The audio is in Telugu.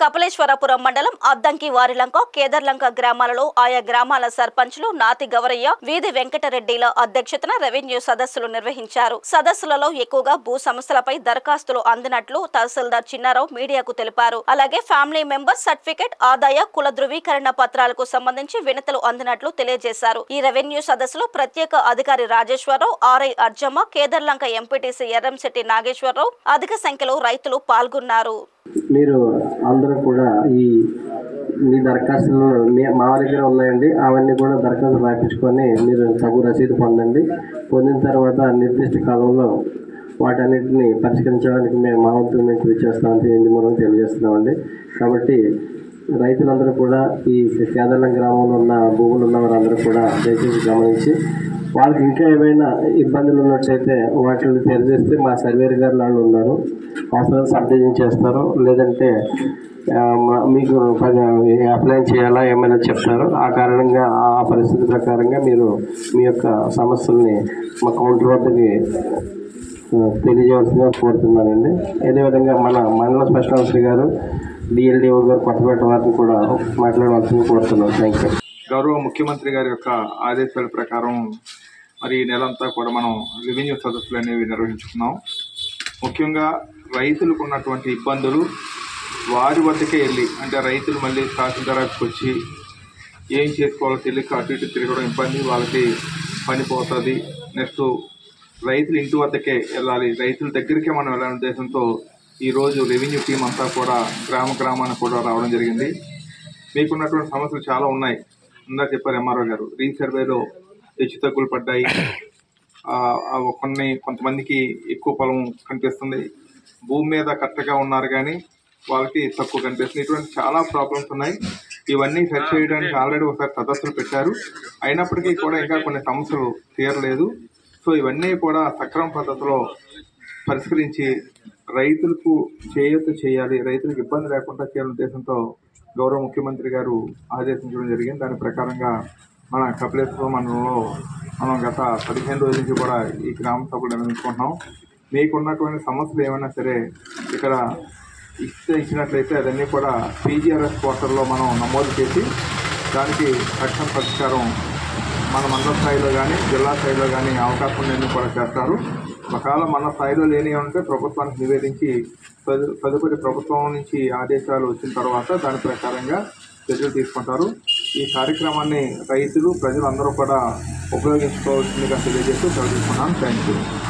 కపిలేశ్వరపురం మండలం అద్దంకి వారిలంక కేదర్లంక గ్రామాలలో ఆయా గ్రామాల సర్పంచ్లు నాతి గవరయ్య వీధి వెంకటరెడ్డిల అధ్యక్షతన రెవెన్యూ సదస్సులు నిర్వహించారు. సదస్సులలో ఎక్కువగా భూ సమస్యలపై దరఖాస్తులు అందినట్లు తహసీల్దార్ చిన్నారావు మీడియాకు తెలిపారు. అలాగే ఫ్యామిలీ మెంబర్ సర్టిఫికెట్, ఆదాయ కుల ధృవీకరణ పత్రాలకు సంబంధించి వినతులు అందినట్లు తెలియజేశారు. ఈ రెవెన్యూ సదస్సులో ప్రత్యేక అధికారి రాజేశ్వరరావు, ఆర్ఐ అర్జమ్మ, కేదర్లంక ఎంపీటీసీ ఎర్రంశెట్టి నాగేశ్వరరావు అధిక సంఖ్యలో రైతులు పాల్గొన్నారు. మీరు అందరూ కూడా మీ దరఖాస్తులు మా దగ్గర ఉన్నాయండి. అవన్నీ కూడా దరఖాస్తులు రాయించుకొని మీరు తగు రసీదు పొందండి. పొందిన తర్వాత నిర్దిష్ట కాలంలో వాటన్నిటిని పరిష్కరించడానికి మా వంతు మేము కృషి చేస్తామని ఇందు మూలం తెలియజేస్తున్నామండి. కాబట్టి రైతులందరూ కూడా ఈ కేదర్లంక గ్రామంలో ఉన్న భూములు ఉన్న వారందరూ కూడా దయచేసి గమనించి వాళ్ళకి ఇంకా ఏమైనా ఇబ్బందులు ఉన్నట్లయితే వాటిని తెలియజేస్తే మా సర్వేర్ గారు వాళ్ళు ఉన్నారు, అవసరం సబ్డివిజన్ చేస్తారు, లేదంటే మీకు అప్లై చేయాలా ఏమైనా చెప్తారు. ఆ కారణంగా ఆ పరిస్థితి ప్రకారంగా మీరు మీ యొక్క సమస్యల్ని మా కౌంటర్ వద్దకి తెలియజేయాల్సిందిగా కోరుతున్నానండి. అదేవిధంగా మన మండల స్పెషల్ ఆఫీసర్ గారు, డిఎల్డిఓ గారు కొత్తపేట వారిని కూడా మాట్లాడవలసిందిగా కోరుతున్నాను. Thank you. గౌరవ ముఖ్యమంత్రి గారి యొక్క ఆదేశాల ప్రకారం మరి ఈ నెలంతా కూడా మనం రెవెన్యూ సదస్సులు అనేవి నిర్వహించుకున్నాం. ముఖ్యంగా రైతులకు ఉన్నటువంటి ఇబ్బందులు వారి వద్దకే వెళ్ళి, అంటే రైతులు మళ్ళీ తహసీల్దార్ ఆఫీస్కి వచ్చి ఏం చేసుకోవాలో తెలియక అటు ఇటు తిరగడం ఇబ్బంది, వాళ్ళకి పని పోతుంది. నెక్స్ట్ రైతులు ఇంటి వద్దకే వెళ్ళాలి, రైతుల దగ్గరికే మనం వెళ్ళాలనే ఉద్దేశంతో ఈరోజు రెవెన్యూ టీం అంతా కూడా గ్రామాన్ని కూడా రావడం జరిగింది. మీకున్నటువంటి సమస్యలు చాలా ఉన్నాయి. ఇందాక చెప్పారు ఎంఆర్ఓ గారు, రీసర్వేలో హెచ్చు తగ్గులు పడ్డాయి, కొంతమందికి ఎక్కువ పొలం కనిపిస్తుంది, భూమి మీద కరెక్ట్గా ఉన్నారు కానీ వాళ్ళకి తక్కువ కనిపిస్తుంది. ఇటువంటి చాలా ప్రాబ్లమ్స్ ఉన్నాయి. ఇవన్నీ సరి చేయడానికి ఆల్రెడీ ఒకసారి సదస్సులు పెట్టారు. అయినప్పటికీ కూడా ఇంకా కొన్ని సమస్యలు తీరలేదు. సో ఇవన్నీ కూడా సక్రమ పద్ధతిలో పరిష్కరించి రైతులకు చేయూత చేయాలి, రైతులకు ఇబ్బంది లేకుండా చేయాలనే ఉద్దేశంతో గౌరవ ముఖ్యమంత్రి గారు ఆదేశించడం జరిగింది. దాని ప్రకారంగా మన కపిలేశ్వరం మండలంలో మనం గత 15 రోజుల నుంచి కూడా ఈ గ్రామ సభలు నిర్వహించుకుంటున్నాం. మీకున్నటువంటి సమస్యలు ఏమైనా సరే ఇక్కడ ఇచ్చినట్లయితే అదన్నీ కూడా పీజీఆర్ఎస్ పోర్టల్లో మనం నమోదు చేసి దానికి తక్షణ పరిష్కారం మన మండల స్థాయిలో కానీ జిల్లా స్థాయిలో కానీ అవకాశం లేని కూడా చేస్తారు. ఒకవేళ మన స్థాయిలో లేని ఉంటే ప్రభుత్వానికి నివేదించి తదుపరి ప్రభుత్వం నుంచి ఆదేశాలు వచ్చిన తర్వాత దాని ప్రకారంగా చర్యలు తీసుకుంటారు. ఈ కార్యక్రమాన్ని రైతులు, ప్రజలందరూ కూడా ఉపయోగించుకోవాల్సిందిగా తెలియజేస్తూ సెలవు తీసుకున్నాను. Thank you.